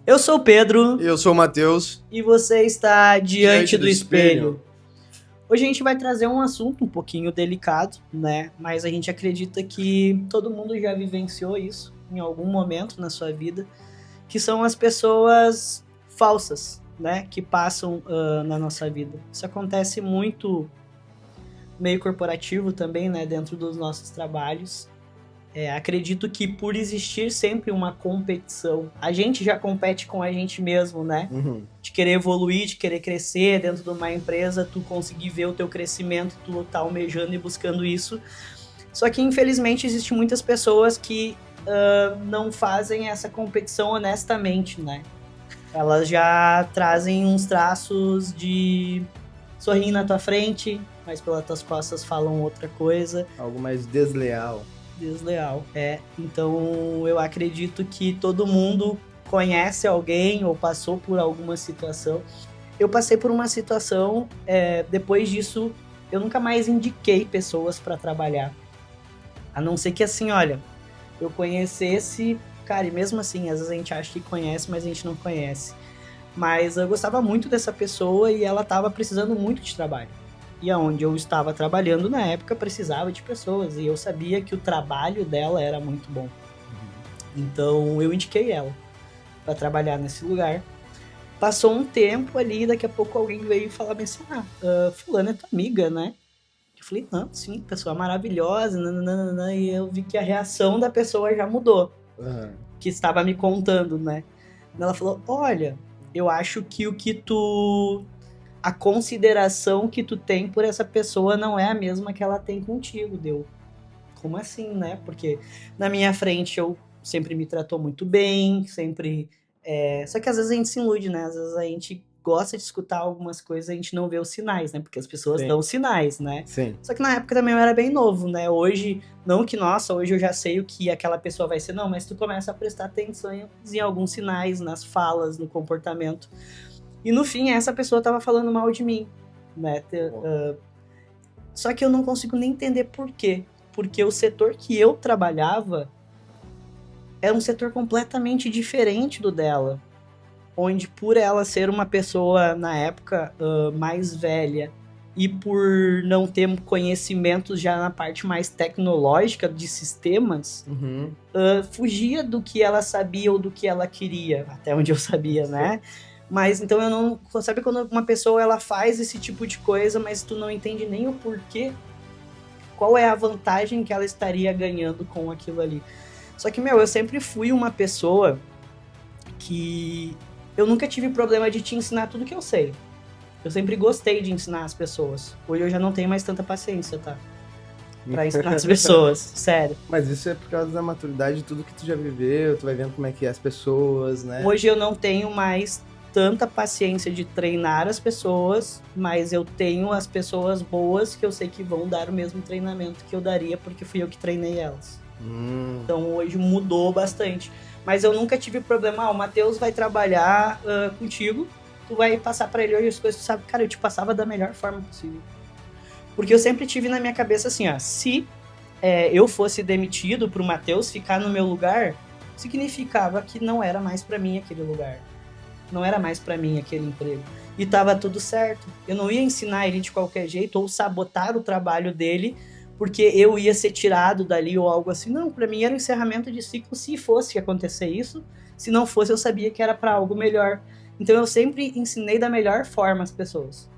Eu sou o Pedro. Eu sou o Matheus. E você está diante do espelho. Hoje a gente vai trazer um assunto um pouquinho delicado, né? Mas a gente acredita que todo mundo já vivenciou isso em algum momento na sua vida, que são as pessoas falsas, né? Que passam na nossa vida. Isso acontece muito meio corporativo também, né? Dentro dos nossos trabalhos. Acredito que por existir sempre uma competição, a gente já compete com a gente mesmo, né? Uhum. De querer evoluir, de querer crescer dentro de uma empresa, tu conseguir ver o teu crescimento, tu tá almejando e buscando isso. Só que, infelizmente, existem muitas pessoas que não fazem essa competição honestamente, né? Elas já trazem uns traços de sorrir na tua frente, mas pelas tuas costas falam outra coisa. Algo mais desleal. Então eu acredito que todo mundo conhece alguém ou passou por alguma situação. Eu passei por uma situação, depois disso eu nunca mais indiquei pessoas para trabalhar, a não ser que assim, olha, eu conhecesse, cara, e mesmo assim às vezes a gente acha que conhece, mas a gente não conhece, mas eu gostava muito dessa pessoa e ela estava precisando muito de trabalho. E aonde eu estava trabalhando na época precisava de pessoas. E eu sabia que o trabalho dela era muito bom. Então eu indiquei ela para trabalhar nesse lugar. Passou um tempo ali, daqui a pouco alguém veio falar bem assim, fulana é tua amiga, né? Eu falei, não, sim, pessoa maravilhosa, nananana. E eu vi que a reação da pessoa já mudou. Que estava me contando, né? Ela falou, olha, eu acho que a consideração que tu tem por essa pessoa não é a mesma que ela tem contigo, deu. Como assim, né? Porque na minha frente eu sempre me tratou muito bem, sempre... Só que às vezes a gente se ilude, né? Às vezes a gente gosta de escutar algumas coisas e a gente não vê os sinais, né? Porque as pessoas dão sinais, né? Sim. Só que na época também eu era bem novo, né? Hoje, não que, nossa, hoje eu já sei o que aquela pessoa vai ser, não, mas tu começa a prestar atenção em alguns sinais, nas falas, no comportamento. E no fim, essa pessoa tava falando mal de mim, né? Só que eu não consigo nem entender por quê. Porque o setor que eu trabalhava era um setor completamente diferente do dela. Onde por ela ser uma pessoa, na época, mais velha, e por não ter conhecimentos já na parte mais tecnológica de sistemas, fugia do que ela sabia ou do que ela queria. Até onde eu sabia, né? Mas então eu não... Sabe quando uma pessoa ela faz esse tipo de coisa, mas tu não entende nem o porquê? Qual é a vantagem que ela estaria ganhando com aquilo ali? Só que, eu sempre fui uma pessoa que... Eu nunca tive problema de te ensinar tudo que eu sei. Eu sempre gostei de ensinar as pessoas. Hoje eu já não tenho mais tanta paciência, tá? Pra ensinar as pessoas, sério. Mas isso é por causa da maturidade de tudo que tu já viveu, tu vai vendo como é que é as pessoas, né? Hoje eu não tenho mais tanta paciência de treinar as pessoas, mas eu tenho as pessoas boas que eu sei que vão dar o mesmo treinamento que eu daria, porque fui eu que treinei elas. Então hoje mudou bastante. Mas eu nunca tive problema, o Matheus vai trabalhar contigo, tu vai passar pra ele hoje as coisas, tu sabe, cara, eu te passava da melhor forma possível. Porque eu sempre tive na minha cabeça assim, se eu fosse demitido pro Matheus ficar no meu lugar, significava que não era mais pra mim aquele lugar. Não era mais pra mim aquele emprego. E tava tudo certo. Eu não ia ensinar ele de qualquer jeito ou sabotar o trabalho dele porque eu ia ser tirado dali ou algo assim. Não, pra mim era um encerramento de ciclo se fosse acontecer isso. Se não fosse, eu sabia que era pra algo melhor. Então eu sempre ensinei da melhor forma as pessoas.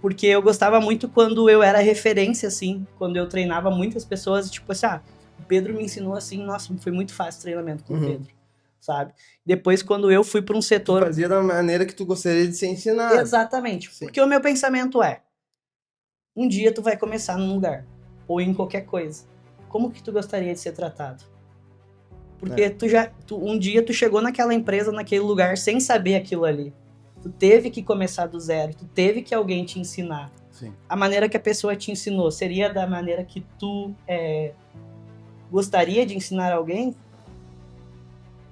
Porque eu gostava muito quando eu era referência, assim. Quando eu treinava muitas pessoas, tipo assim, o Pedro me ensinou assim, nossa, foi muito fácil o treinamento com o Pedro. Sabe? Depois, quando eu fui para um setor... Tu fazia da maneira que tu gostaria de ser ensinado. Exatamente. Sim. Porque o meu pensamento um dia tu vai começar num lugar, ou em qualquer coisa. Como que tu gostaria de ser tratado? Porque um dia tu chegou naquela empresa, naquele lugar, sem saber aquilo ali. Tu teve que começar do zero, tu teve que alguém te ensinar. Sim. A maneira que a pessoa te ensinou seria da maneira que tu gostaria de ensinar alguém?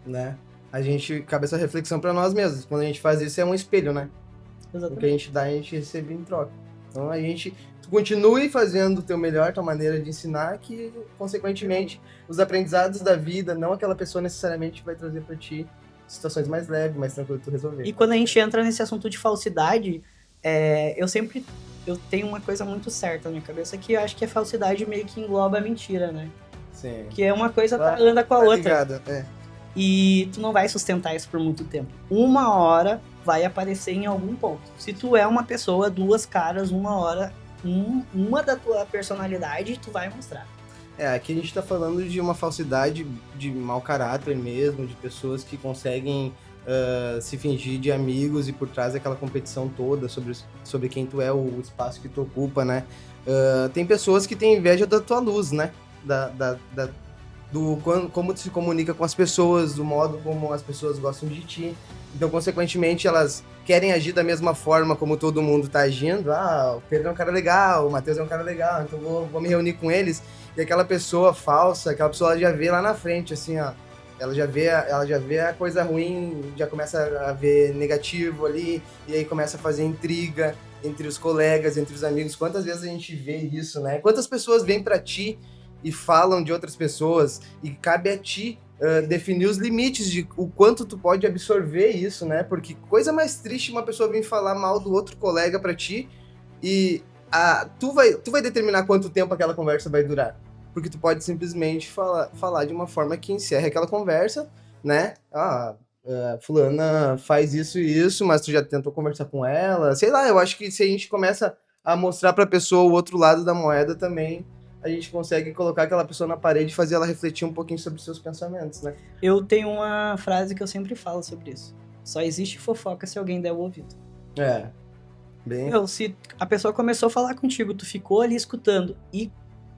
Né? A gente cabe essa reflexão para nós mesmos. Quando a gente faz isso, é um espelho, né? Exatamente. O que a gente dá, a gente recebe em troca. Então tu continue fazendo o teu melhor, tua maneira de ensinar, que consequentemente os aprendizados da vida, não aquela pessoa necessariamente vai trazer para ti situações mais leves, mais tranquilo de tu resolver. E quando a gente entra nesse assunto de falsidade, eu tenho uma coisa muito certa na minha cabeça, que eu acho que a falsidade meio que engloba a mentira, né? Sim. Que é uma coisa anda com a outra. Ligado, E tu não vai sustentar isso por muito tempo. Uma hora vai aparecer em algum ponto. Se tu é uma pessoa, duas caras, uma hora, uma da tua personalidade, tu vai mostrar. Aqui a gente tá falando de uma falsidade de mau caráter mesmo, de pessoas que conseguem se fingir de amigos e por trás daquela competição toda sobre quem tu é, o espaço que tu ocupa, né? Tem pessoas que têm inveja da tua luz, né? Como tu se comunica com as pessoas, do modo como as pessoas gostam de ti. Então, consequentemente, elas querem agir da mesma forma como todo mundo tá agindo. O Pedro é um cara legal, o Matheus é um cara legal, então vou me reunir com eles. E aquela pessoa falsa, aquela pessoa ela já vê lá na frente, assim, ó. Ela já vê a coisa ruim, já começa a ver negativo ali, e aí começa a fazer intriga entre os colegas, entre os amigos. Quantas vezes a gente vê isso, né? Quantas pessoas vêm pra ti e falam de outras pessoas, e cabe a ti definir os limites de o quanto tu pode absorver isso, né? Porque coisa mais triste uma pessoa vir falar mal do outro colega pra ti, e tu vai determinar quanto tempo aquela conversa vai durar. Porque tu pode simplesmente falar de uma forma que encerre aquela conversa, né? Fulana faz isso e isso, mas tu já tentou conversar com ela. Sei lá, eu acho que se a gente começa a mostrar pra pessoa o outro lado da moeda também, a gente consegue colocar aquela pessoa na parede e fazer ela refletir um pouquinho sobre os seus pensamentos, né? Eu tenho uma frase que eu sempre falo sobre isso. Só existe fofoca se alguém der o ouvido. Se a pessoa começou a falar contigo, tu ficou ali escutando e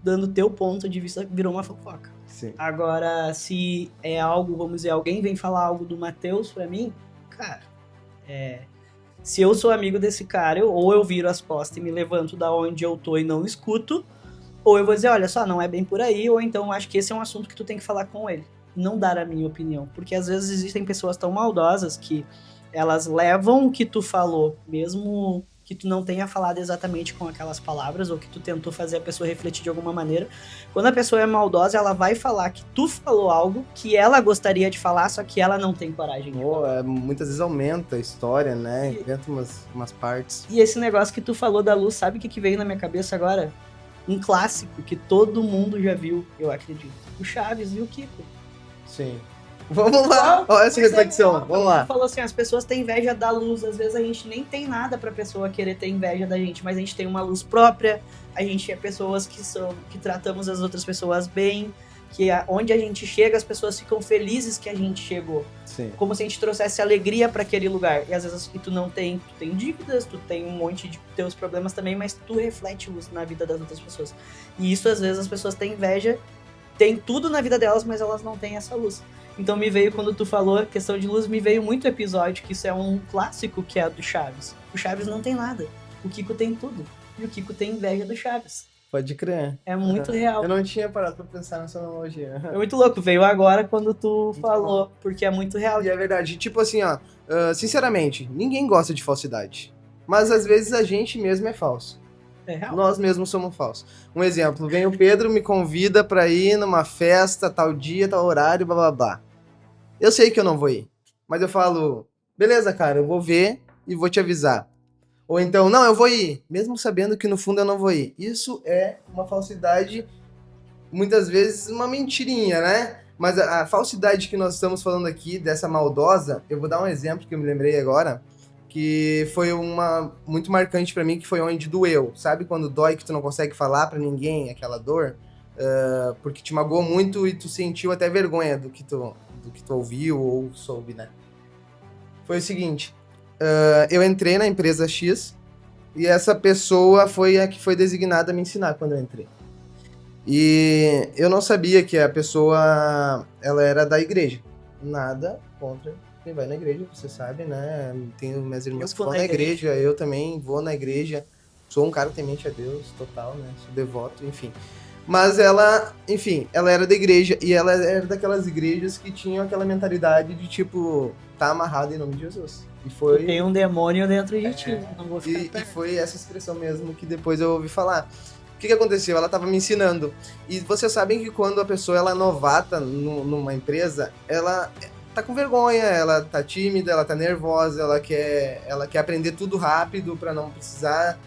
dando teu ponto de vista, virou uma fofoca. Sim. Agora, se é algo, vamos dizer, alguém vem falar algo do Matheus pra mim, cara, se eu sou amigo desse cara, ou eu viro as costas e me levanto da onde eu tô e não escuto, ou eu vou dizer, olha só, não é bem por aí, ou então acho que esse é um assunto que tu tem que falar com ele. Não dar a minha opinião. Porque às vezes existem pessoas tão maldosas que elas levam o que tu falou, mesmo que tu não tenha falado exatamente com aquelas palavras, ou que tu tentou fazer a pessoa refletir de alguma maneira. Quando a pessoa é maldosa, ela vai falar que tu falou algo que ela gostaria de falar, só que ela não tem coragem de falar. Muitas vezes aumenta a história, né? Inventa umas partes. E esse negócio que tu falou da luz, sabe o que veio na minha cabeça agora? Um clássico que todo mundo já viu, eu acredito. O Chaves e o Kiko. Sim. Vamos lá, olha essa reflexão, vamos lá. Tu falou assim, as pessoas têm inveja da luz, às vezes a gente nem tem nada pra pessoa querer ter inveja da gente, mas a gente tem uma luz própria, a gente é pessoas que tratamos as outras pessoas bem, que onde a gente chega, as pessoas ficam felizes que a gente chegou. Sim. Como se a gente trouxesse alegria pra aquele lugar. E às vezes que tu não tem, tu tem dívidas, tu tem um monte de teus problemas também, mas tu reflete luz na vida das outras pessoas. E isso às vezes as pessoas têm inveja, tem tudo na vida delas, mas elas não têm essa luz. Então me veio, quando tu falou questão de luz, me veio muito episódio, que isso é um clássico, que é do Chaves. O Chaves não tem nada, o Kiko tem tudo. E o Kiko tem inveja do Chaves. Pode crer. É muito real. Eu não tinha parado pra pensar nessa analogia. É muito louco, veio agora quando tu falou, porque é muito real. E é verdade, tipo assim, sinceramente, ninguém gosta de falsidade. Mas às vezes a gente mesmo é falso. É real. Nós mesmos somos falsos. Um exemplo, vem o Pedro, me convida pra ir numa festa, tal dia, tal horário, blá blá blá. Eu sei que eu não vou ir, mas eu falo, beleza, cara, eu vou ver e vou te avisar. Ou então, não, eu vou ir, mesmo sabendo que no fundo eu não vou ir. Isso é uma falsidade, muitas vezes uma mentirinha, né? Mas a falsidade que nós estamos falando aqui, dessa maldosa, eu vou dar um exemplo que eu me lembrei agora, que foi uma muito marcante pra mim, que foi onde doeu. Sabe quando dói que tu não consegue falar pra ninguém aquela dor? Porque te magoou muito e tu sentiu até vergonha do que tu ouviu ou soube, né? Foi o seguinte, eu entrei na empresa X e essa pessoa foi a que foi designada a me ensinar quando eu entrei. E eu não sabia que a pessoa, ela era da igreja. Nada contra quem vai na igreja, você sabe, né? Tenho minhas irmãs que vão na igreja, eu também vou na igreja. Sou um cara temente a Deus, total, né? Sou devoto, enfim. Mas ela, enfim, ela era da igreja e ela era daquelas igrejas que tinham aquela mentalidade de tipo, tá amarrado em nome de Jesus. E foi... Tem um demônio dentro de ti, não vou ficar e foi essa expressão mesmo que depois eu ouvi falar. O que aconteceu? Ela tava me ensinando. E vocês sabem que quando a pessoa ela é novata numa empresa, ela tá com vergonha, ela tá tímida, ela tá nervosa, ela quer aprender tudo rápido pra não precisar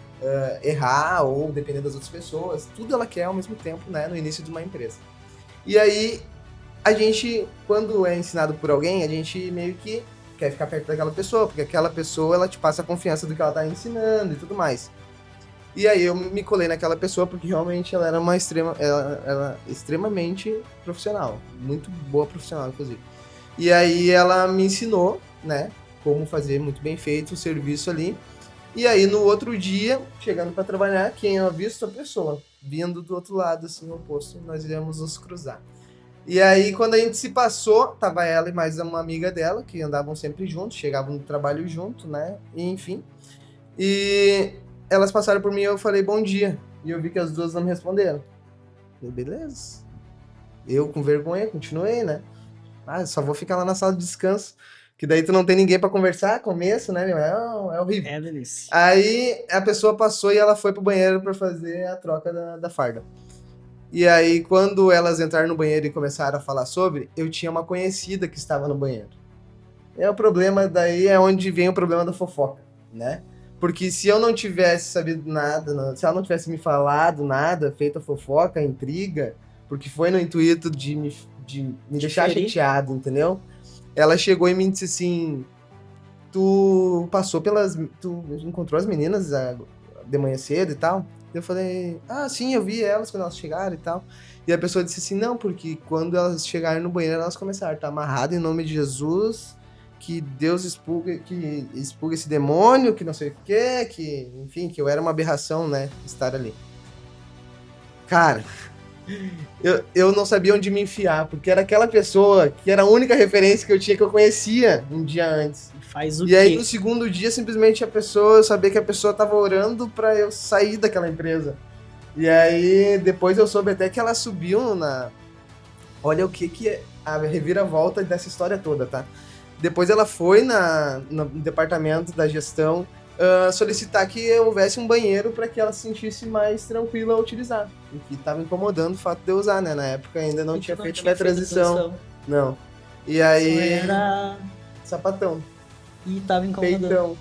errar ou depender das outras pessoas. Tudo ela quer ao mesmo tempo, né, no início de uma empresa. E aí, a gente, quando é ensinado por alguém, a gente meio que quer ficar perto daquela pessoa, porque aquela pessoa, ela te passa a confiança do que ela tá ensinando e tudo mais. E aí eu me colei naquela pessoa porque realmente ela era ela extremamente profissional, muito boa profissional, inclusive. E aí ela me ensinou, né, como fazer muito bem feito o serviço ali. E aí no outro dia, chegando para trabalhar, quem eu visto a pessoa, vindo do outro lado, assim, oposto, nós iremos nos cruzar. E aí, quando a gente se passou, tava ela e mais uma amiga dela, que andavam sempre juntos, chegavam no trabalho junto, né? E, enfim. E elas passaram por mim e eu falei, bom dia. E eu vi que as duas não me responderam. Falei, beleza. Eu, com vergonha, continuei, né? Ah, só vou ficar lá na sala de descanso, que daí tu não tem ninguém pra conversar, começo, né, meu? É horrível. É delícia. Aí, a pessoa passou e ela foi pro banheiro pra fazer a troca da farda. E aí, quando elas entraram no banheiro e começaram a falar sobre, eu tinha uma conhecida que estava no banheiro. O problema daí é onde vem o problema da fofoca, né? Porque se eu não tivesse sabido nada, se ela não tivesse me falado nada, feito a fofoca, a intriga, porque foi no intuito de me deixar chateado, entendeu? Ela chegou e me disse assim, tu encontrou as meninas de manhã cedo e tal? Eu falei, sim, eu vi elas quando elas chegaram e tal. E a pessoa disse assim, não, porque quando elas chegaram no banheiro, elas começaram, tá amarrado em nome de Jesus, que Deus expulga esse demônio, que não sei o quê, que, enfim, que eu era uma aberração, né, estar ali. Cara, eu não sabia onde me enfiar, porque era aquela pessoa que era a única referência que eu tinha, que eu conhecia um dia antes. Faz o quê? E aí, no segundo dia, simplesmente eu sabia que a pessoa tava orando pra eu sair daquela empresa. E aí, depois eu soube até que ela subiu na... Olha o que é a reviravolta dessa história toda, tá? Depois ela foi no departamento da gestão solicitar que houvesse um banheiro para que ela se sentisse mais tranquila a utilizar. O que tava incomodando o fato de eu usar, né? Na época ainda não tinha feito a transição. Não. E aí... Só era... sapatão. E tava incomodando.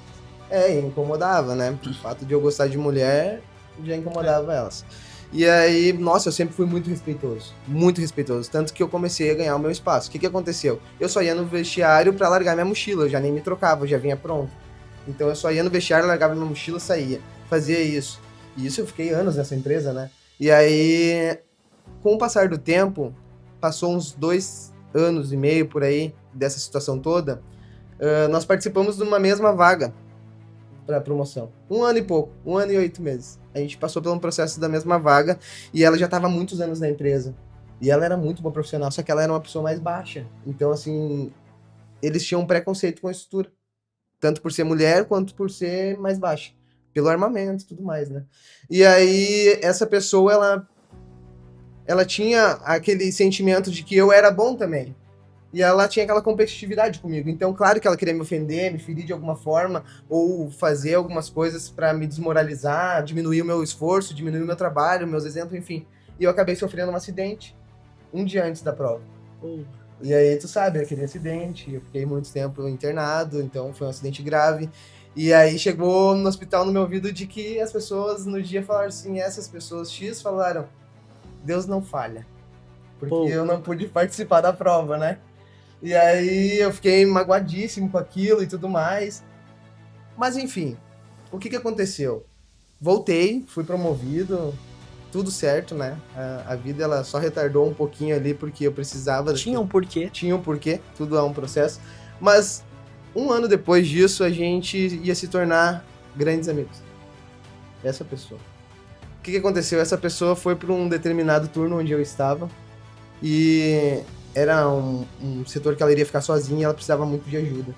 Peitão. Incomodava, né? O fato de eu gostar de mulher já incomodava elas. E aí, nossa, eu sempre fui muito respeitoso. Muito respeitoso. Tanto que eu comecei a ganhar o meu espaço. O que aconteceu? Eu só ia no vestiário pra largar minha mochila. Eu já nem me trocava, eu já vinha pronto. Então eu só ia no vestiário, largava minha mochila, saía. Fazia isso. E isso eu fiquei anos nessa empresa, né? E aí, com o passar do tempo, passou uns 2 anos e meio por aí dessa situação toda. Nós participamos de uma mesma vaga para promoção. 1 ano e pouco, 1 ano e 8 meses. A gente passou por um processo da mesma vaga e ela já estava há muitos anos na empresa. E ela era muito boa profissional, só que ela era uma pessoa mais baixa. Então, assim, eles tinham um preconceito com a estrutura. Tanto por ser mulher, quanto por ser mais baixa. Pelo armamento e tudo mais, né? E aí, essa pessoa, ela tinha aquele sentimento de que eu era bom também. E ela tinha aquela competitividade comigo. Então, claro que ela queria me ofender, me ferir de alguma forma, ou fazer algumas coisas para me desmoralizar, diminuir o meu esforço, diminuir o meu trabalho, meus exemplos, enfim. E eu acabei sofrendo um acidente um dia antes da prova. E aí, tu sabe, aquele acidente, eu fiquei muito tempo internado, então foi um acidente grave. E aí chegou no hospital no meu ouvido de que as pessoas no dia falaram assim, essas pessoas X falaram, Deus não falha. Porque eu não pude participar da prova, né? E aí eu fiquei magoadíssimo com aquilo e tudo mais. Mas enfim, o que aconteceu? Voltei, fui promovido, tudo certo, né? A vida ela só retardou um pouquinho ali porque eu precisava... Tinha um porquê. Tinha um porquê, tudo é um processo. Mas 1 ano depois disso a gente ia se tornar grandes amigos. Essa pessoa. O que aconteceu? Essa pessoa foi para um determinado turno onde eu estava e... era um setor que ela iria ficar sozinha e ela precisava muito de ajuda.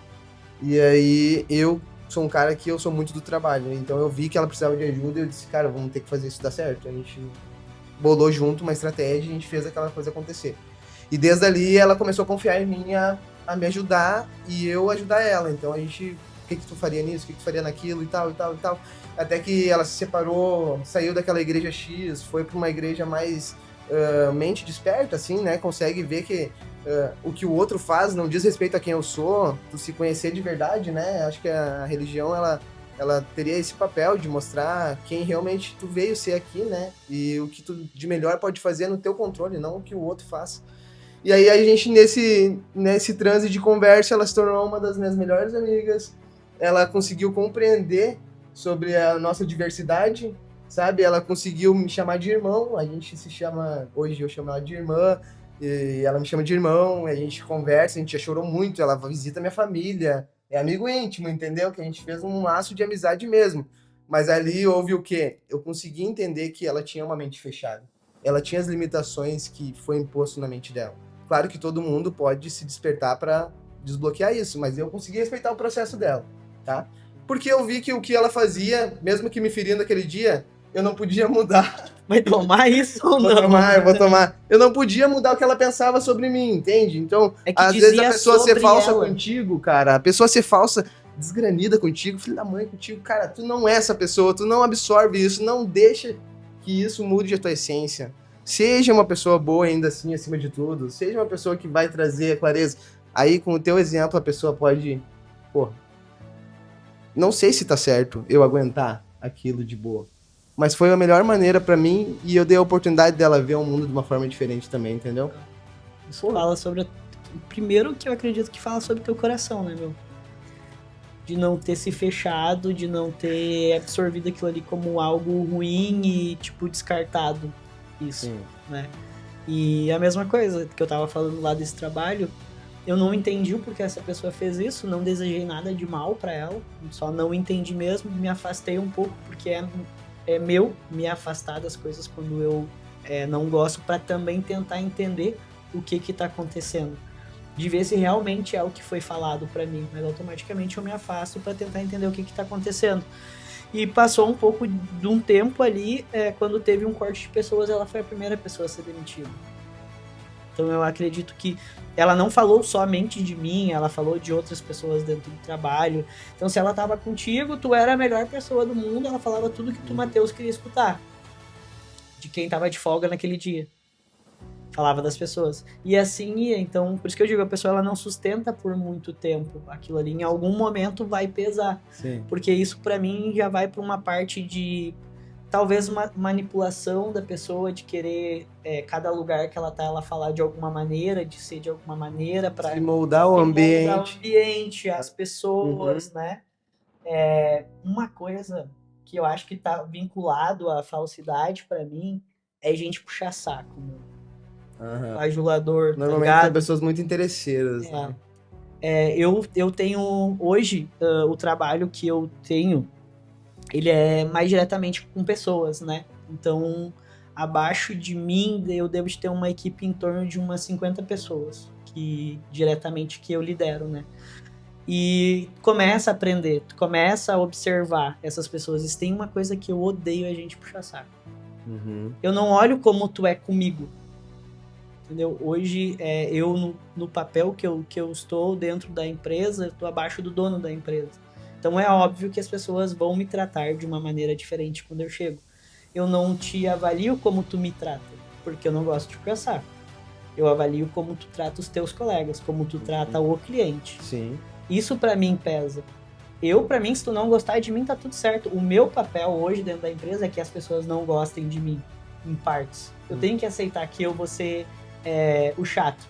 E aí, eu sou um cara que eu sou muito do trabalho, então eu vi que ela precisava de ajuda e eu disse, cara, vamos ter que fazer isso dar certo. A gente bolou junto uma estratégia e a gente fez aquela coisa acontecer. E desde ali, ela começou a confiar em mim a me ajudar e eu ajudar ela. Então a gente, o que tu faria nisso, o que tu faria naquilo e tal, e tal, e tal. Até que ela se separou, saiu daquela igreja X, foi para uma igreja mais... mente desperta, assim, né? Consegue ver que o que o outro faz não diz respeito a quem eu sou, tu se conhecer de verdade, né? Acho que a religião, ela teria esse papel de mostrar quem realmente tu veio ser aqui, né? E o que tu de melhor pode fazer no teu controle, não o que o outro faz. E aí a gente, nesse transe de conversa, ela se tornou uma das minhas melhores amigas. Ela conseguiu compreender sobre a nossa diversidade, sabe? Ela conseguiu me chamar de irmão. A gente se chama, hoje eu chamo ela de irmã, e ela me chama de irmão, e a gente conversa, a gente já chorou muito, ela visita minha família, é amigo íntimo, entendeu? Que a gente fez um laço de amizade mesmo. Mas ali houve o quê? Eu consegui entender que ela tinha uma mente fechada. Ela tinha as limitações que foi imposto na mente dela. Claro que todo mundo pode se despertar para desbloquear isso, mas eu consegui respeitar o processo dela, tá? Porque eu vi que o que ela fazia, mesmo que me ferindo naquele dia, eu não podia mudar. Vai tomar isso ou não? Eu vou tomar. Eu não podia mudar o que ela pensava sobre mim, entende? Então, às vezes a pessoa ser falsa contigo, cara, a pessoa ser falsa, desgranida contigo, filho da mãe contigo, cara, tu não é essa pessoa, tu não absorve isso, não deixa que isso mude a tua essência. Seja uma pessoa boa ainda assim, acima de tudo. Seja uma pessoa que vai trazer a clareza. Aí, com o teu exemplo, a pessoa pode... Pô, não sei se tá certo eu aguentar aquilo de boa. Mas foi a melhor maneira pra mim e eu dei a oportunidade dela ver o mundo de uma forma diferente também, entendeu? Isso fala sobre... Primeiro que eu acredito que fala sobre teu coração, né, meu? De não ter se fechado, de não ter absorvido aquilo ali como algo ruim e, tipo, descartado. Isso, sim, né? E a mesma coisa que eu tava falando lá desse trabalho, eu não entendi o porquê essa pessoa fez isso, não desejei nada de mal pra ela, só não entendi mesmo, me afastei um pouco, porque é meu me afastar das coisas quando eu não gosto, pra também tentar entender o que tá acontecendo, de ver se realmente é o que foi falado pra mim, mas automaticamente eu me afasto pra tentar entender o que tá acontecendo. E passou um pouco de um tempo ali, quando teve um corte de pessoas, ela foi a primeira pessoa a ser demitida. Então eu acredito que ela não falou somente de mim, ela falou de outras pessoas dentro do trabalho. Então se ela tava contigo, tu era a melhor pessoa do mundo, ela falava tudo que tu, Matheus, queria escutar. De quem tava de folga naquele dia. Falava das pessoas. E assim ia. Então, por isso que eu digo, a pessoa ela não sustenta por muito tempo. Aquilo ali em algum momento vai pesar. Sim. Porque isso pra mim já vai pra uma parte de talvez uma manipulação da pessoa, de querer cada lugar que ela tá, ela falar de alguma maneira, de ser de alguma maneira pra moldar o ambiente. Moldar o ambiente, as pessoas, né? Uma coisa que eu acho que tá vinculado à falsidade pra mim é gente puxar saco, meu. Ajulador, normalmente são pessoas muito interesseiras, né? Eu tenho hoje o trabalho que eu tenho, ele é mais diretamente com pessoas, né? Então abaixo de mim eu devo ter uma equipe em torno de umas 50 pessoas diretamente que eu lidero, né? E começa a aprender, tu começa a observar essas pessoas. E tem uma coisa que eu odeio, é a gente puxar saco. Eu não olho como tu é comigo, entendeu? Hoje, eu no papel que eu estou dentro da empresa, eu estou abaixo do dono da empresa. Então é óbvio que as pessoas vão me tratar de uma maneira diferente quando eu chego. Eu não te avalio como tu me trata, porque eu não gosto de puxar saco. Eu avalio como tu trata os teus colegas, como tu trata o cliente. Sim. Isso pra mim pesa. Pra mim, se tu não gostar de mim, tá tudo certo. O meu papel hoje dentro da empresa é que as pessoas não gostem de mim, em partes. Eu tenho que aceitar que eu vou ser o chato,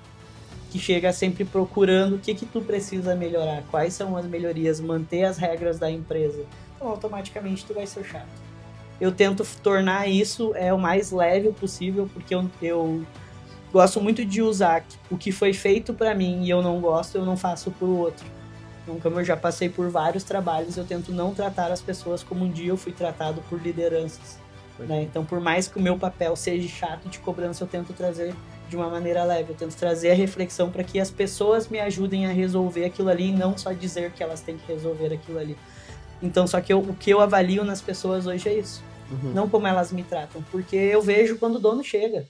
que chega sempre procurando o que tu precisa melhorar, quais são as melhorias, manter as regras da empresa. Então, automaticamente, tu vai ser o chato. Eu tento tornar isso o mais leve possível, porque eu gosto muito de usar o que foi feito pra mim e eu não gosto, eu não faço pro outro. Então, como eu já passei por vários trabalhos, eu tento não tratar as pessoas como um dia eu fui tratado por lideranças. Né? Então, por mais que o meu papel seja chato de cobrança, eu tento trazer de uma maneira leve, eu tento trazer a reflexão para que as pessoas me ajudem a resolver aquilo ali e não só dizer que elas têm que resolver aquilo ali. Então, só que o que eu avalio nas pessoas hoje é isso. Não como elas me tratam, porque eu vejo quando o dono chega.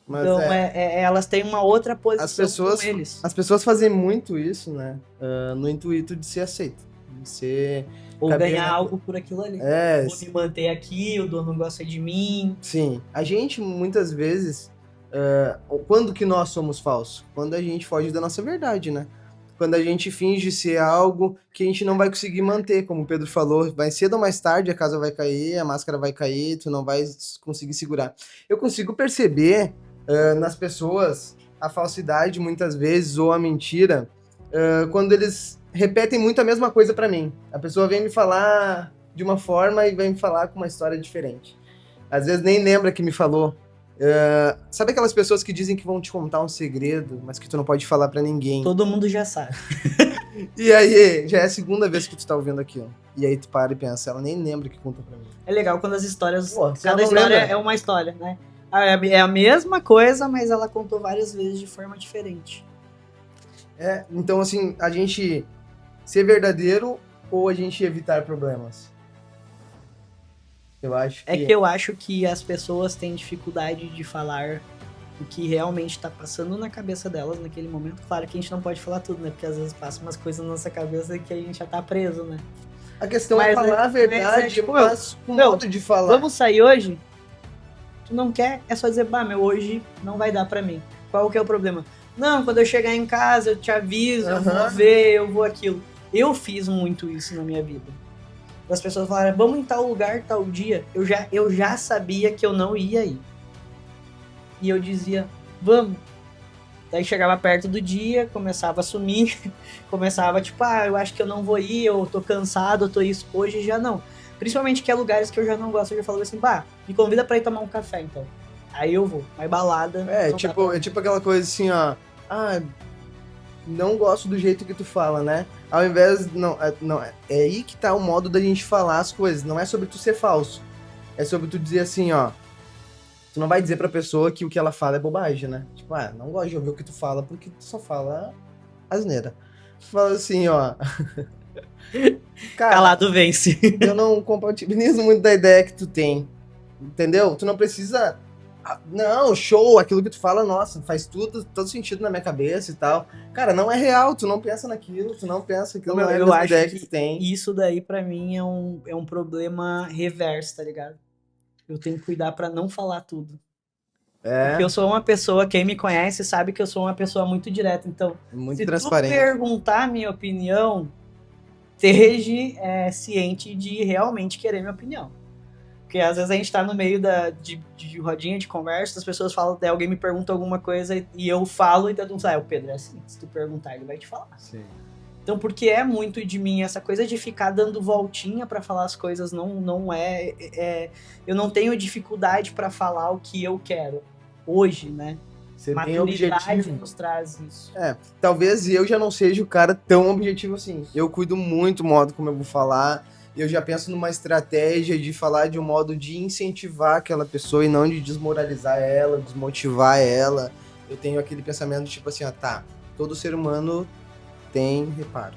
Mas então, elas têm uma outra posição com eles. As pessoas fazem muito isso, né? No intuito de ser aceito. De ser... Ou ganhar algo por aquilo ali. Vou me manter aqui, o dono gosta de mim. Sim. A gente, muitas vezes, Quando que nós somos falsos? Quando a gente foge da nossa verdade, né? Quando a gente finge ser algo que a gente não vai conseguir manter, como o Pedro falou, mais cedo ou mais tarde a casa vai cair, a máscara vai cair, tu não vai conseguir segurar. Eu consigo perceber nas pessoas a falsidade muitas vezes ou a mentira quando eles repetem muito a mesma coisa pra mim. A pessoa vem me falar de uma forma e vem me falar com uma história diferente. Às vezes nem lembra que me falou. Sabe aquelas pessoas que dizem que vão te contar um segredo, mas que tu não pode falar pra ninguém? Todo mundo já sabe. E aí, já é a segunda vez que tu tá ouvindo aquilo. E aí tu para e pensa, ela nem lembra que conta pra mim. É legal quando as histórias... Pô, se ela cada não história lembra. é uma história, né? É a mesma coisa, mas ela contou várias vezes de forma diferente. Então assim, a gente ser verdadeiro ou a gente evitar problemas? Eu acho que... É que eu acho que as pessoas têm dificuldade de falar o que realmente tá passando na cabeça delas naquele momento. Claro que a gente não pode falar tudo, né? Porque às vezes passa umas coisas na nossa cabeça que a gente já tá preso, né? A questão é falar a verdade, tipo, mas com modo de falar. Vamos sair hoje? Tu não quer? É só dizer, bah, meu, hoje não vai dar pra mim. Qual que é o problema? Não, quando eu chegar em casa eu te aviso, eu vou ver, eu vou aquilo. Eu fiz muito isso na minha vida. As pessoas falaram, vamos em tal lugar, tal dia. Eu já sabia que eu não ia ir. E eu dizia, vamos. Daí chegava perto do dia, começava a sumir, começava tipo, eu acho que eu não vou ir, eu tô cansado, eu tô isso. Hoje já não. Principalmente que é lugares que eu já não gosto, eu já falo assim, me convida pra ir tomar um café, então. Aí eu vou, mas balada... É tipo aquela coisa assim, ó, não gosto do jeito que tu fala, né? Ao invés, é aí que tá o modo da gente falar as coisas, não é sobre tu ser falso, é sobre tu dizer assim, ó, tu não vai dizer pra pessoa que o que ela fala é bobagem, né? Tipo, não gosto de ouvir o que tu fala porque tu só fala asneira. Tu fala assim, ó... Cara, calado vence. eu não compatibilizo muito da ideia que tu tem, entendeu? Tu não precisa... Não, show, aquilo que tu fala, nossa, faz todo sentido na minha cabeça e tal. Cara, não é real, tu não pensa naquilo, tu não pensa aquilo, não é a mesma ideia que tu tem. Isso daí pra mim é um problema reverso, tá ligado? Eu tenho que cuidar pra não falar tudo. Porque eu sou uma pessoa, quem me conhece sabe que eu sou uma pessoa muito direta, então muito se transparente. tu perguntar a minha opinião, esteja ciente de realmente querer minha opinião. Porque às vezes a gente tá no meio de rodinha de conversa, as pessoas falam, alguém me pergunta alguma coisa e eu falo e todo mundo sabe, o Pedro é assim, se tu perguntar ele vai te falar. Sim. Então, porque é muito de mim, essa coisa de ficar dando voltinha pra falar as coisas não eu não tenho dificuldade pra falar o que eu quero hoje, né? Ser bem Maturidade objetivo. nos traz isso. Talvez eu já não seja o cara tão objetivo assim. Eu cuido muito do modo como eu vou falar. Eu já penso numa estratégia de falar de um modo de incentivar aquela pessoa e não de desmoralizar ela, desmotivar ela. Eu tenho aquele pensamento tipo assim, todo ser humano tem reparo.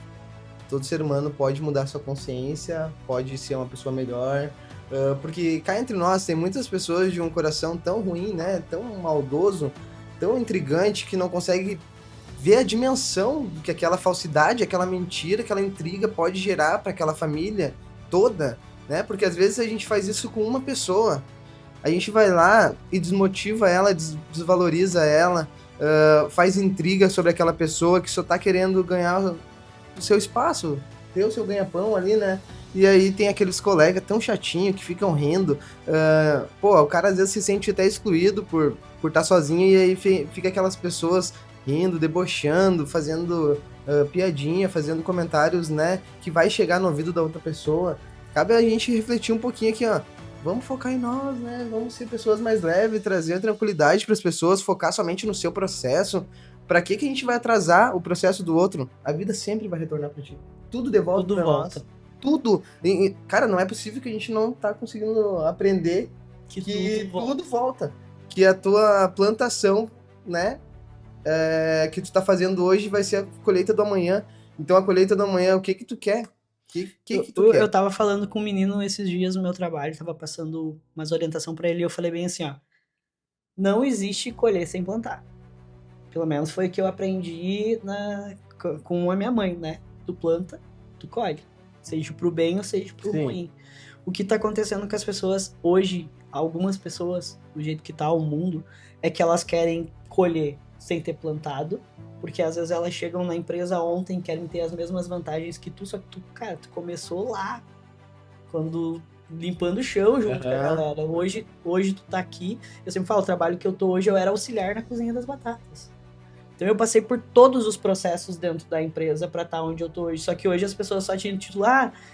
Todo ser humano pode mudar sua consciência, pode ser uma pessoa melhor. Porque cá entre nós tem muitas pessoas de um coração tão ruim, né? Tão maldoso, tão intrigante que não consegue ver a dimensão que aquela falsidade, aquela mentira, aquela intriga pode gerar para aquela família toda, né? Porque às vezes a gente faz isso com uma pessoa. A gente vai lá e desmotiva ela, desvaloriza ela, faz intriga sobre aquela pessoa que só tá querendo ganhar o seu espaço, ter o seu ganha-pão ali, né? E aí tem aqueles colegas tão chatinhos que ficam rindo. O cara às vezes se sente até excluído por estar sozinho e aí fica aquelas pessoas rindo, debochando, fazendo piadinha, fazendo comentários, né, que vai chegar no ouvido da outra pessoa. Cabe a gente refletir um pouquinho aqui, ó. Vamos focar em nós, né? Vamos ser pessoas mais leves, trazer tranquilidade para as pessoas, focar somente no seu processo. Para que a gente vai atrasar o processo do outro? A vida sempre vai retornar para ti. Tudo devolve para nós. Tudo. Cara, não é possível que a gente não tá conseguindo aprender que tudo volta. Que a tua plantação, né, que tu tá fazendo hoje vai ser a colheita do amanhã. Então a colheita do amanhã, o que tu quer? Que tu quer? Eu tava falando com um menino esses dias no meu trabalho, tava passando umas orientação pra ele e eu falei bem assim, ó, não existe colher sem plantar. Pelo menos foi o que eu aprendi com a minha mãe, né? Tu planta, tu colhe. Seja pro bem ou seja pro ruim. O que tá acontecendo com as pessoas hoje, algumas pessoas, do jeito que tá o mundo, é que elas querem colher sem ter plantado, porque às vezes elas chegam na empresa ontem, querem ter as mesmas vantagens que tu, só que tu, cara, tu começou lá, quando limpando o chão junto com a galera. Hoje tu tá aqui, eu sempre falo, o trabalho que eu tô hoje, eu era auxiliar na cozinha das batatas. Então eu passei por todos os processos dentro da empresa pra estar onde eu tô hoje. Só que hoje as pessoas só tinham título,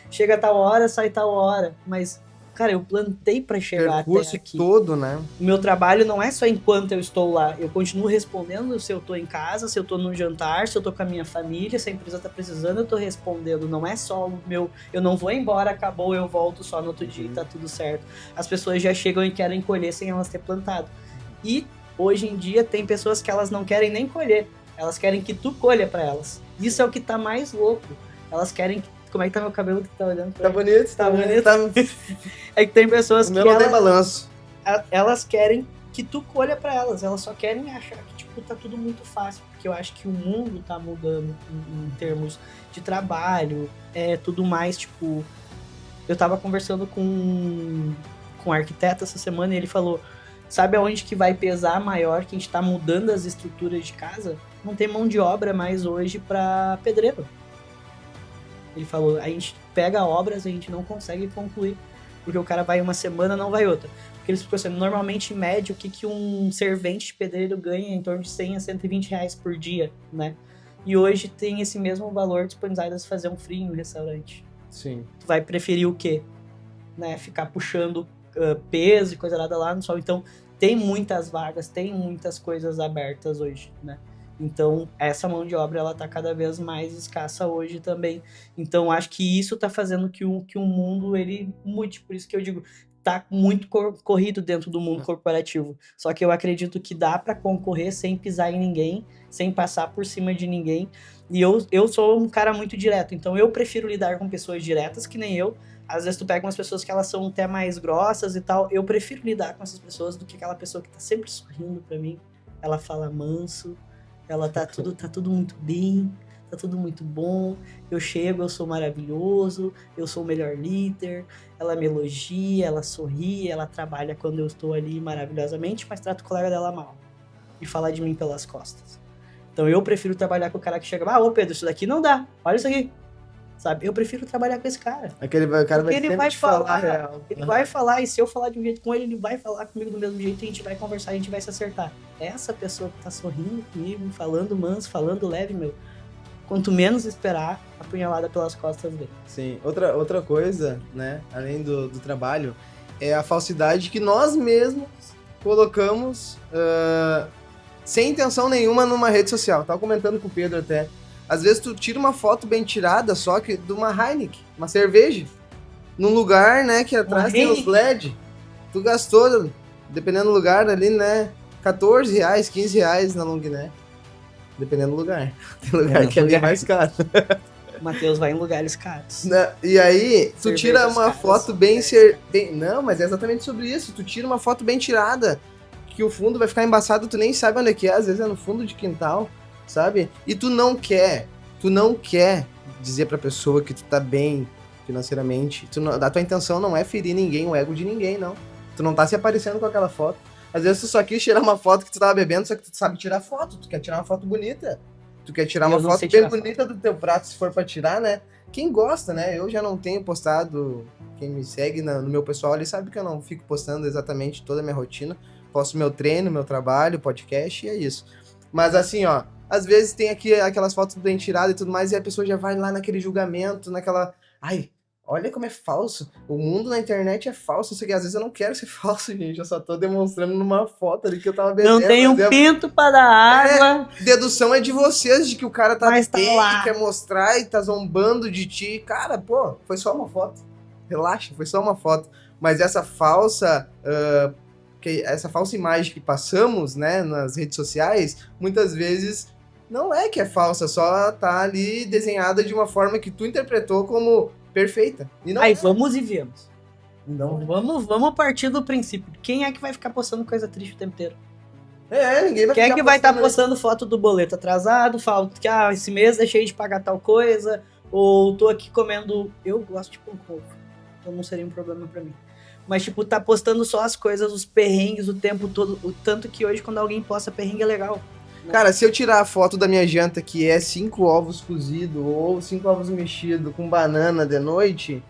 chega a tal hora, sai tal hora. Mas, cara, eu plantei pra chegar até aqui. Todo, né? O meu trabalho não é só enquanto eu estou lá. Eu continuo respondendo se eu tô em casa, se eu tô num jantar, se eu tô com a minha família, se a empresa tá precisando, eu tô respondendo. Não é só o meu... Eu não vou embora, acabou, eu volto só no outro dia e tá tudo certo. As pessoas já chegam e querem colher sem elas ter plantado. E hoje em dia tem pessoas que elas não querem nem colher. Elas querem que tu colha pra elas. Isso é o que tá mais louco. Elas querem que... Como é que tá meu cabelo que tu tá olhando? Tá bonito, tá bonito. Tá... É que tem pessoas que não tem balanço. Elas querem que tu colha pra elas. Elas só querem achar que, tipo, tá tudo muito fácil. Porque eu acho que o mundo tá mudando em termos de trabalho, tudo mais, tipo... Eu tava conversando com um arquiteto essa semana e ele falou... Sabe aonde que vai pesar maior que a gente tá mudando as estruturas de casa? Não tem mão de obra mais hoje pra pedreiro. Ele falou, a gente pega obras e a gente não consegue concluir. Porque o cara vai uma semana, não vai outra. Porque ele explicou assim, normalmente, em média, o que um servente de pedreiro ganha em torno de 100 a 120 reais por dia, né? E hoje tem esse mesmo valor disponibilizado a fazer um frio no restaurante. Sim. Tu vai preferir o quê? Né? Ficar puxando peso e coisa nada lá no sol. Então, tem muitas vagas, tem muitas coisas abertas hoje, né? Então, essa mão de obra, ela tá cada vez mais escassa hoje também. Então, acho que isso tá fazendo que o mundo, ele mude. Por isso que eu digo, tá muito corrido dentro do mundo corporativo. Só que eu acredito que dá para concorrer sem pisar em ninguém, sem passar por cima de ninguém. E eu sou um cara muito direto. Então, eu prefiro lidar com pessoas diretas, que nem eu. Às vezes tu pega umas pessoas que elas são até mais grossas e tal. Eu prefiro lidar com essas pessoas do que aquela pessoa que tá sempre sorrindo pra mim. Ela fala manso. Ela tá tudo muito bem, tá tudo muito bom. Eu chego, eu sou maravilhoso, eu sou o melhor líder. Ela me elogia, ela sorri, ela trabalha quando eu estou ali maravilhosamente, mas trata o colega dela mal. E fala de mim pelas costas. Então eu prefiro trabalhar com o cara que chega, ô Pedro, isso daqui não dá, olha isso aqui. Sabe? Eu prefiro trabalhar com esse cara. Aquele cara vai sempre te falar real. Ele vai falar, e se eu falar de um jeito com ele, ele vai falar comigo do mesmo jeito, e a gente vai conversar, a gente vai se acertar. Essa pessoa que tá sorrindo comigo, falando manso, falando leve, meu. Quanto menos esperar, a punhalada pelas costas dele. Sim. Outra coisa, né, além do trabalho, é a falsidade que nós mesmos colocamos sem intenção nenhuma numa rede social. Tava comentando com o Pedro até. Às vezes tu tira uma foto bem tirada, só que de uma Heineken, uma cerveja, num lugar, né, que atrás tem os LED. Tu gastou, dependendo do lugar ali, né, 14 reais, 15 reais na long neck. Dependendo do lugar. Tem lugar que é bem mais caro. O Matheus vai em lugares caros. E aí, tu tira uma foto bem... Não, mas é exatamente sobre isso. Tu tira uma foto bem tirada, que o fundo vai ficar embaçado, tu nem sabe onde é que é. Às vezes é no fundo de quintal. Sabe? E tu não quer dizer pra pessoa que tu tá bem financeiramente. A tua intenção não é ferir ninguém, o ego de ninguém, não. Tu não tá se aparecendo com aquela foto. Às vezes tu só quis tirar uma foto que tu tava bebendo, só que tu sabe tirar foto. Tu quer tirar uma foto bonita. Tu quer tirar uma foto bem bonita do teu prato, se for pra tirar, né? Quem gosta, né? Eu já não tenho postado. Quem me segue no meu pessoal, ele sabe que eu não fico postando exatamente toda a minha rotina. Posto meu treino, meu trabalho, podcast, e é isso. Mas assim, ó, às vezes tem aqui aquelas fotos bem tiradas e tudo mais, e a pessoa já vai lá naquele julgamento, naquela... Ai, olha como é falso. O mundo na internet é falso. Isso aqui, às vezes eu não quero ser falso, gente. Eu só tô demonstrando numa foto ali que eu tava bebendo. Não tem um pinto pra dar água. Dedução é de vocês, de que o cara tá bem, quer mostrar e tá zombando de ti. Cara, pô, foi só uma foto. Relaxa, foi só uma foto. Mas essa falsa... essa falsa imagem que passamos, né, nas redes sociais, muitas vezes não é que é falsa, só tá ali desenhada de uma forma que tu interpretou como perfeita. E não vamos e viemos. Não. Vamos partir do princípio. Quem é que vai ficar postando coisa triste o tempo inteiro? Ninguém vai. Quem é que vai estar postando foto do boleto atrasado, fala que esse mês deixei de pagar tal coisa, ou tô aqui comendo... Eu gosto de pão com ovo, então não seria um problema pra mim. Mas, tipo, tá postando só as coisas, os perrengues o tempo todo. O tanto que hoje, quando alguém posta perrengue, é legal. Cara, se eu tirar a foto da minha janta, que é 5 ovos cozidos ou 5 ovos mexidos com banana de noite,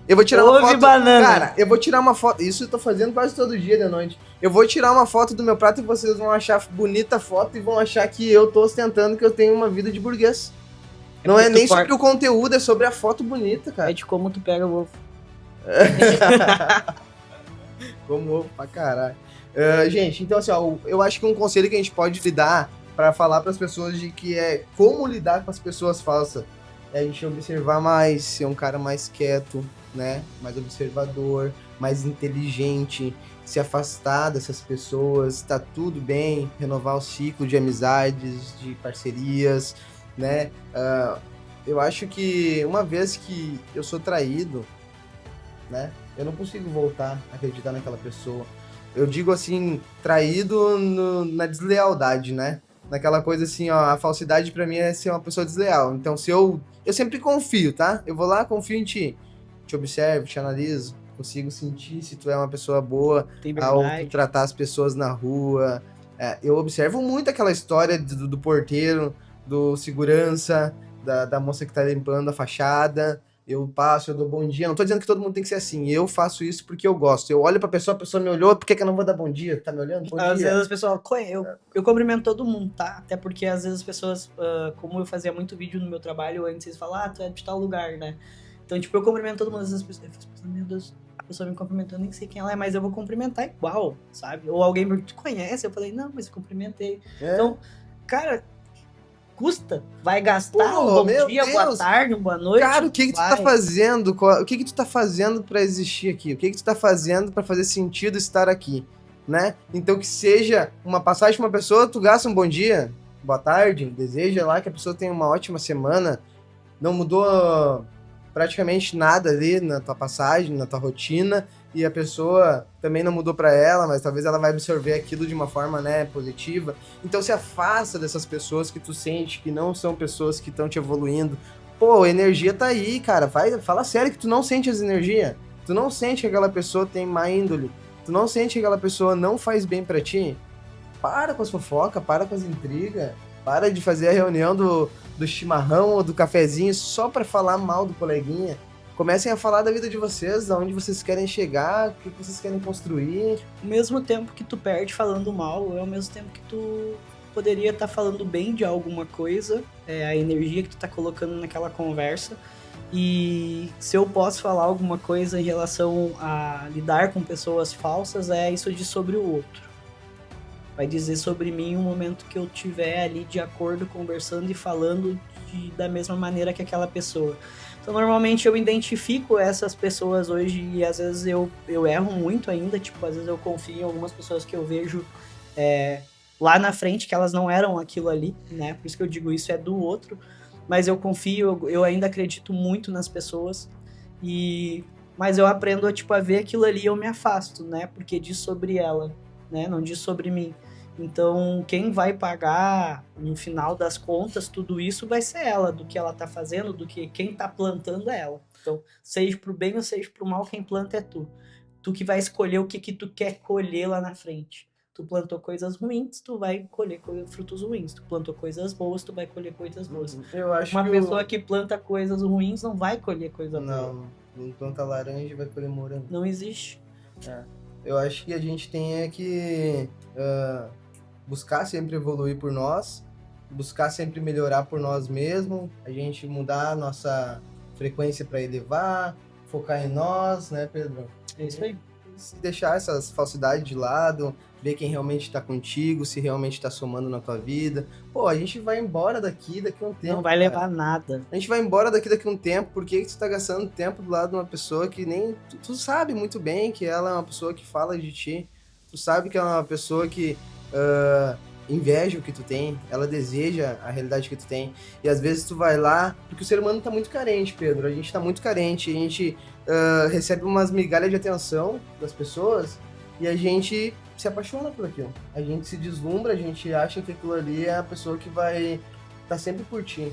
eu vou tirar uma foto... banana. Cara, eu vou tirar uma foto... Isso eu tô fazendo quase todo dia de noite. Eu vou tirar uma foto do meu prato e vocês vão achar bonita a foto e vão achar que eu tô ostentando que eu tenho uma vida de burguês. Não é nem sobre o conteúdo, é sobre a foto bonita, cara. É de como tu pega o ovo. Como ovo pra caralho. Gente, então assim, ó, eu acho que um conselho que a gente pode lhe dar pra falar pras pessoas de que é como lidar com as pessoas falsas é a gente observar mais, ser um cara mais quieto, né? Mais observador, mais inteligente, se afastar dessas pessoas, tá tudo bem, renovar o ciclo de amizades, de parcerias, né? Eu acho que uma vez que eu sou traído, né? Eu não consigo voltar a acreditar naquela pessoa. Eu digo assim, traído na deslealdade, né? Naquela coisa assim, ó, a falsidade pra mim é ser uma pessoa desleal. Então, se eu sempre confio, tá? Eu vou lá, confio em ti. Te observo, te analiso, consigo sentir se tu é uma pessoa boa ao tratar as pessoas na rua. Eu observo muito aquela história do porteiro, do segurança, da moça que tá limpando a fachada. Eu passo, eu dou bom dia. Não tô dizendo que todo mundo tem que ser assim. Eu faço isso porque eu gosto. Eu olho pra pessoa, a pessoa me olhou, por que eu não vou dar bom dia? Tá me olhando? Bom às dia. vezes as pessoas... Eu cumprimento todo mundo, tá? Até porque às vezes as pessoas... como eu fazia muito vídeo no meu trabalho, antes eles falam, tu é de tal lugar, né? Então, tipo, eu cumprimento todo mundo. Às vezes as pessoas pensam, meu Deus, a pessoa me cumprimentou, nem sei quem ela é, mas eu vou cumprimentar igual, sabe? Ou alguém me conhece, eu falei, não, mas eu cumprimentei. Então, cara... custa, vai gastar um bom dia, boa tarde, uma boa noite. Cara, o que tu tá fazendo? O que tu tá fazendo pra existir aqui? O que tu tá fazendo pra fazer sentido estar aqui, né? Então que seja uma passagem pra uma pessoa, tu gasta um bom dia, boa tarde, deseja lá que a pessoa tenha uma ótima semana, não mudou praticamente nada ali na tua passagem, na tua rotina, e a pessoa também não mudou para ela, mas talvez ela vai absorver aquilo de uma forma, né, positiva. Então se afasta dessas pessoas que tu sente que não são pessoas que estão te evoluindo. Pô, a energia tá aí, cara. Fala sério que tu não sente as energias. Tu não sente que aquela pessoa tem má índole. Tu não sente que aquela pessoa não faz bem para ti. Para com as fofocas, para com as intrigas. Para de fazer a reunião do chimarrão ou do cafezinho só para falar mal do coleguinha. Comecem a falar da vida de vocês, da onde vocês querem chegar, o que vocês querem construir. O mesmo tempo que tu perde falando mal, é o mesmo tempo que tu poderia estar falando bem de alguma coisa, a energia que tu tá colocando naquela conversa. E se eu posso falar alguma coisa em relação a lidar com pessoas falsas, é isso de sobre o outro. Vai dizer sobre mim o momento que eu tiver ali de acordo, conversando e falando da mesma maneira que aquela pessoa. Então, normalmente eu identifico essas pessoas hoje e às vezes eu erro muito ainda, tipo, às vezes eu confio em algumas pessoas que eu vejo lá na frente que elas não eram aquilo ali, né? Por isso que eu digo isso é do outro, mas eu confio, eu ainda acredito muito nas pessoas, mas eu aprendo a ver aquilo ali e eu me afasto, né? Porque diz sobre ela, né? Não diz sobre mim. Então, quem vai pagar, no final das contas, tudo isso vai ser ela, do que ela tá fazendo, do que quem tá plantando é ela. Então, seja pro bem ou seja pro mal, quem planta é tu. Tu que vai escolher o que tu quer colher lá na frente. Tu plantou coisas ruins, tu vai colher frutos ruins. Tu plantou coisas boas, tu vai colher coisas boas. Eu acho Uma pessoa que planta coisas ruins não vai colher coisa boa. Não planta laranja vai colher morango. Não existe. Eu acho que a gente tem que buscar sempre evoluir por nós, buscar sempre melhorar por nós mesmos, a gente mudar a nossa frequência para elevar, focar em nós, né, Pedro? É isso aí. Deixar essas falsidades de lado, ver quem realmente está contigo, se realmente está somando na tua vida. Pô, a gente vai embora daqui a um tempo. Não vai levar nada. A gente vai embora daqui a um tempo, por que tu tá gastando tempo do lado de uma pessoa que nem... Tu sabe muito bem que ela é uma pessoa que fala de ti, tu sabe que ela é uma pessoa que inveja o que tu tem, ela deseja a realidade que tu tem, e às vezes tu vai lá, porque o ser humano tá muito carente, Pedro, a gente tá muito carente, a gente recebe umas migalhas de atenção das pessoas, e a gente se apaixona por aquilo, a gente se deslumbra, a gente acha que aquilo ali é a pessoa que vai tá sempre por ti,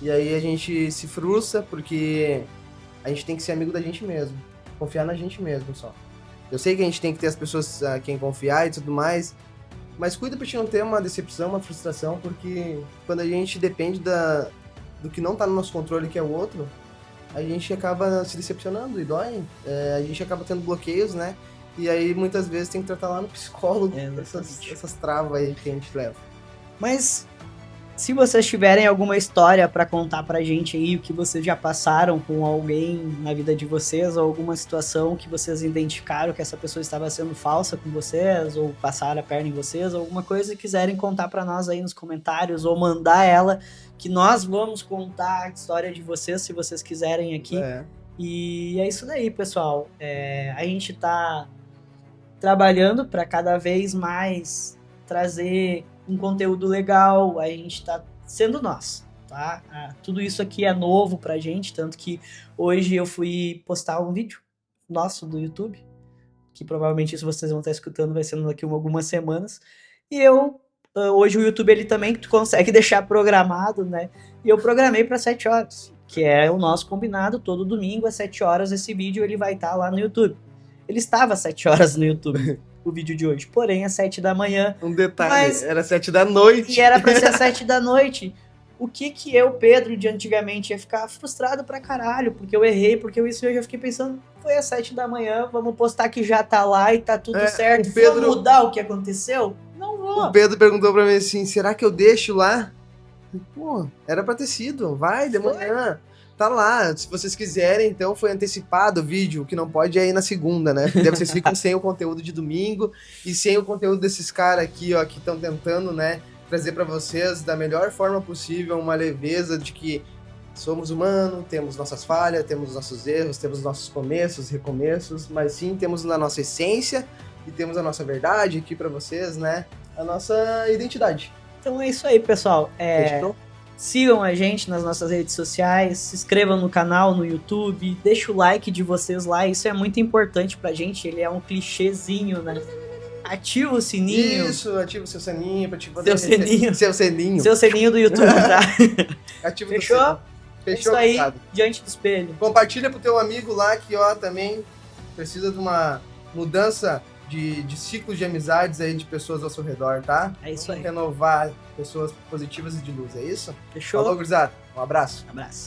e aí a gente se frustra, porque a gente tem que ser amigo da gente mesmo, confiar na gente mesmo só. Eu sei que a gente tem que ter as pessoas a quem confiar e tudo mais, mas cuida pra gente não ter uma decepção, uma frustração, porque quando a gente depende do que não tá no nosso controle, que é o outro, a gente acaba se decepcionando e dói. A gente acaba tendo bloqueios, né? E aí muitas vezes tem que tratar lá no psicólogo essas travas aí que a gente leva. Mas se vocês tiverem alguma história pra contar pra gente aí, o que vocês já passaram com alguém na vida de vocês, ou alguma situação que vocês identificaram que essa pessoa estava sendo falsa com vocês, ou passaram a perna em vocês, ou alguma coisa que quiserem contar pra nós aí nos comentários, ou mandar ela, que nós vamos contar a história de vocês, se vocês quiserem aqui. E é isso daí, pessoal. A gente tá trabalhando pra cada vez mais trazer um conteúdo legal, a gente tá sendo nós, tá? Tudo isso aqui é novo pra gente, tanto que hoje eu fui postar um vídeo nosso do YouTube, que provavelmente isso vocês vão estar escutando, vai ser daqui a algumas semanas, e hoje o YouTube ele também consegue deixar programado, né? E eu programei para 7 horas, que é o nosso combinado, todo domingo às 7 horas esse vídeo ele vai estar lá no YouTube. Ele estava às 7 horas no YouTube. O vídeo de hoje, porém às 7 da manhã. Um detalhe, era 7 da noite. E era pra ser às 7 da noite. O que eu, Pedro, de antigamente, ia ficar frustrado pra caralho, porque eu errei, porque eu já fiquei pensando, foi às 7 da manhã, vamos postar que já tá lá e tá tudo certo. Vamos mudar o que aconteceu? Não vou. O Pedro perguntou pra mim assim, será que eu deixo lá? Pô, era pra ter sido, vai de manhã. Tá lá, se vocês quiserem, então foi antecipado o vídeo, o que não pode é ir na segunda, né? Porque vocês ficam sem o conteúdo de domingo e sem o conteúdo desses caras aqui, ó, que estão tentando, né, trazer pra vocês da melhor forma possível uma leveza de que somos humanos, temos nossas falhas, temos nossos erros, temos nossos começos, recomeços, mas sim temos a nossa essência e temos a nossa verdade aqui pra vocês, né? A nossa identidade. Então é isso aí, pessoal. Sigam a gente nas nossas redes sociais, se inscrevam no canal, no YouTube, deixa o like de vocês lá, isso é muito importante pra gente, ele é um clichêzinho, né? Ativa o sininho. Isso, ativa o seu sininho pra te poder... Seu seninho. Seu seninho do YouTube, tá? Ativa Fechou? Fechou, é isso aí, sabe? Diante do espelho. Compartilha pro teu amigo lá que, ó, também precisa de uma mudança de ciclos de amizades aí de pessoas ao seu redor, tá? É isso aí. Renovar pessoas positivas e de luz, é isso? Fechou? Falou, gurizada. Um abraço. Abraço.